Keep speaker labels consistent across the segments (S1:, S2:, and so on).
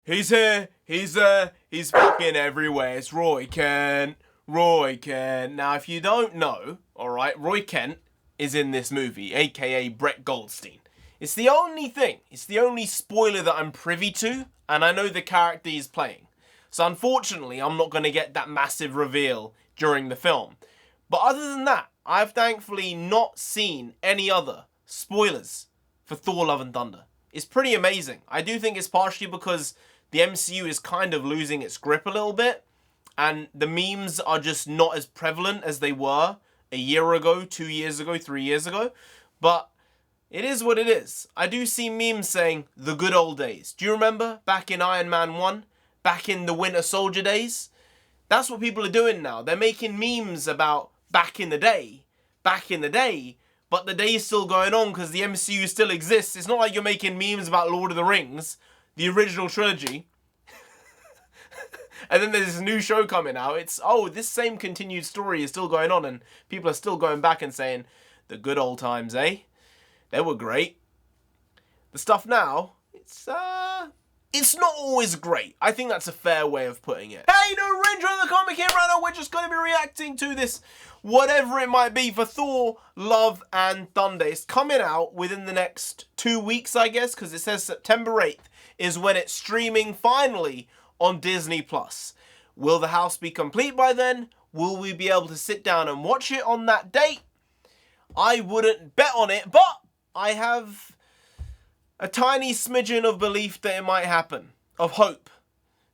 S1: He's here, he's there, he's fucking everywhere. It's Roy Kent. Roy Kent. Now, if you don't know, alright, Roy Kent is in this movie, aka Brett Goldstein. It's the only thing, it's the only spoiler that I'm privy to, and I know the character he's playing. So unfortunately, I'm not going to get that massive reveal during the film. But other than that, I've thankfully not seen any other spoilers for Thor Love and Thunder. It's pretty amazing. I do think it's partially because the MCU is kind of losing its grip a little bit, and the memes are just not as prevalent as they were a year ago, 2 years ago, 3 years ago. But it is what it is. I do see memes saying, the good old days. Do you remember back in Iron Man 1? Back in the Winter Soldier days? That's what people are doing now. They're making memes about back in the day. Back in the day. But the day is still going on because the MCU still exists. It's not like you're making memes about Lord of the Rings, the original trilogy. And then there's this new show coming out. It's, oh, this same continued story is still going on and people are still going back and saying, the good old times, eh? They were great. The stuff now, it's not always great. I think that's a fair way of putting it. Hey, no Ranger of the Comic here right now. We're just going to be reacting to this, whatever it might be, for Thor, Love and Thunder. It's coming out within the next 2 weeks, I guess, because it says September 8th is when it's streaming finally on Disney+. Will the house be complete by then? Will we be able to sit down and watch it on that date? I wouldn't bet on it, but I have a tiny smidgen of belief that it might happen, of hope.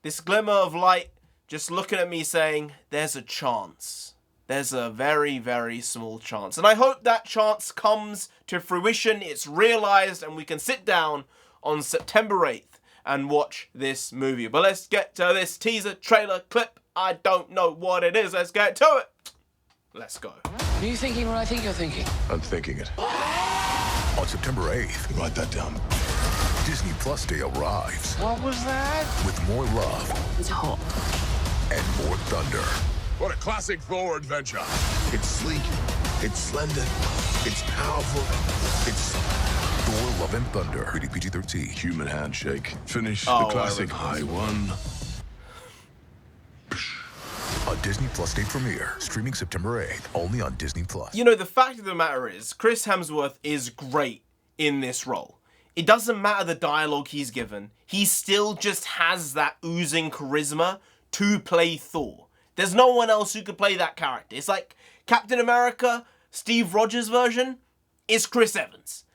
S1: This glimmer of light just looking at me saying, there's a chance. There's a very, very small chance. And I hope that chance comes to fruition, it's realized, and we can sit down on September 8th and watch this movie. But let's get to this teaser trailer clip. I don't know what it is. Let's get to it. Let's go.
S2: Are you thinking what I think you're thinking?
S3: I'm thinking it. On September 8th, write that down. Disney Plus Day arrives
S2: What was that?
S3: with more love
S4: It's hot.
S3: and more thunder.
S5: What a classic Thor adventure.
S3: It's sleek, it's slender, it's powerful, it's Thor Love and Thunder. Rated PG-13.
S5: Human handshake. Finish
S1: Oh,
S5: the classic
S1: well,
S5: high one.
S3: A Disney Plus Day premiere, streaming September 8th, only on Disney Plus.
S1: You know, the fact of the matter is, Chris Hemsworth is great in this role. It doesn't matter the dialogue he's given. He still just has that oozing charisma to play Thor. There's no one else who could play that character. It's like Captain America, Steve Rogers version, is Chris Evans.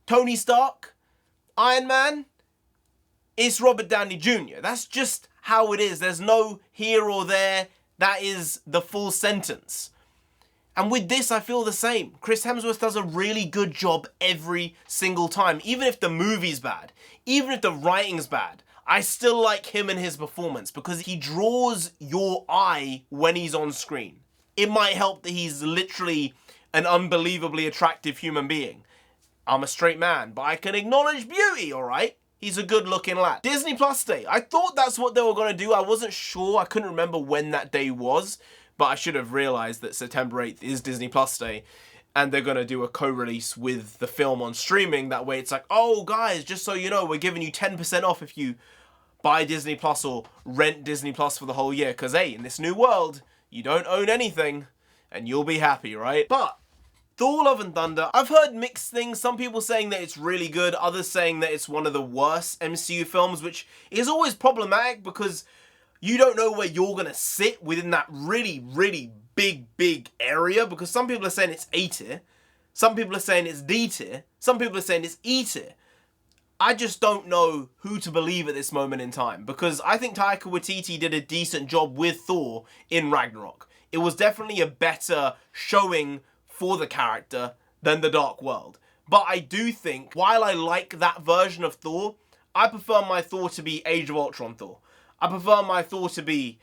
S1: Tony Stark, Iron Man, it's Robert Downey Jr. That's just how it is. There's no here or there. That is the full sentence. And with this, I feel the same. Chris Hemsworth does a really good job every single time. Even if the movie's bad, even if the writing's bad, I still like him and his performance because he draws your eye when he's on screen. It might help that he's literally an unbelievably attractive human being. I'm a straight man, but I can acknowledge beauty, alright? He's a good-looking lad. Disney Plus Day. I thought that's what they were going to do. I wasn't sure. I couldn't remember when that day was, but I should have realized that September 8th is Disney Plus Day, and they're going to do a co-release with the film on streaming. That way it's like, oh, guys, just so you know, we're giving you 10% off if you buy Disney Plus or rent Disney Plus for the whole year. Because, hey, in this new world, you don't own anything, and you'll be happy, right? But Thor Love and Thunder, I've heard mixed things. Some people saying that it's really good, others saying that it's one of the worst MCU films, which is always problematic because you don't know where you're going to sit within that really, really big area, because some people are saying it's A tier, some people are saying it's D tier, some people are saying it's E tier. I just don't know who to believe at this moment in time, because I think Taika Waititi did a decent job with Thor in Ragnarok. It was definitely a better showing for the character than The Dark World. But I do think, while I like that version of Thor, I prefer my Thor to be Age of Ultron Thor. I prefer my Thor to be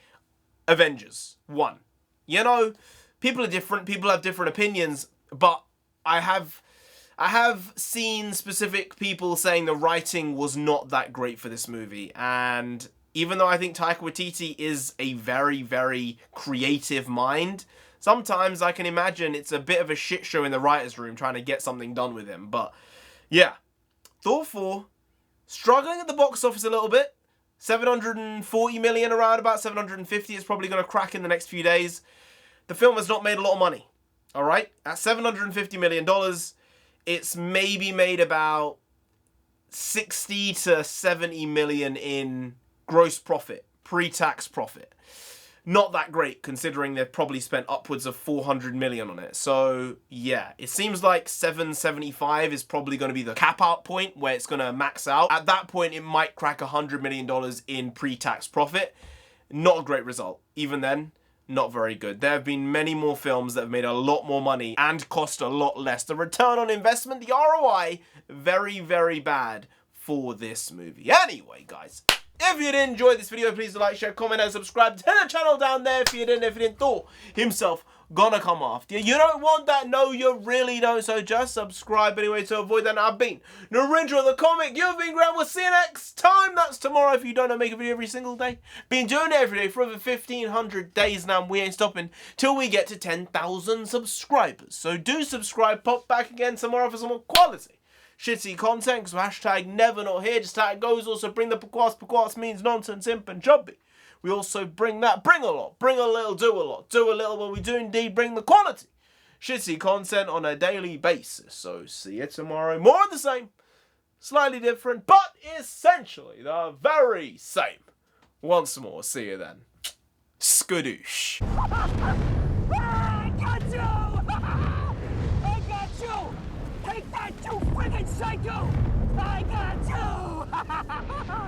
S1: Avengers 1. You know, people are different, people have different opinions, but I have seen specific people saying the writing was not that great for this movie, and even though I think Taika Waititi is a very, very creative mind, sometimes I can imagine it's a bit of a shit show in the writer's room trying to get something done with him. But yeah, Thor 4, struggling at the box office a little bit, 740 million around about, 750. It's probably going to crack in the next few days. The film has not made a lot of money. All right? At $750 million, it's maybe made about 60 to 70 million in gross profit, pre-tax profit. Not that great, considering they've probably spent upwards of 400 million on it. So, yeah, it seems like 775 is probably going to be the cap-out point where it's going to max out. At that point, it might crack $100 million in pre-tax profit. Not a great result. Even then, not very good. There have been many more films that have made a lot more money and cost a lot less. The return on investment, the ROI, very, very bad for this movie. Anyway, guys, if you did enjoy this video, please like, share, comment, and subscribe to the channel down there if you didn't thought himself gonna come after you. You don't want that? No, you really don't. So just subscribe anyway to avoid that. I've been Narendra the Comic. You've been Grant. We'll see you next time. That's tomorrow if you don't make a video every single day. Been doing it every day for over 1,500 days now. And we ain't stopping till we get to 10,000 subscribers. So do subscribe. Pop back again tomorrow for some more quality shitty content, because hashtag never not here, just how it goes. Also bring the Pukwas means nonsense in Punjabi. We also bring that, bring a lot, bring a little, do a lot, do a little, but we do indeed bring the quality shitty content on a daily basis. So see you tomorrow, more of the same, slightly different, but essentially the very same. Once more, see you then. Skadoosh.
S4: I got you! I got you! Take that, you friggin' psycho! I got you!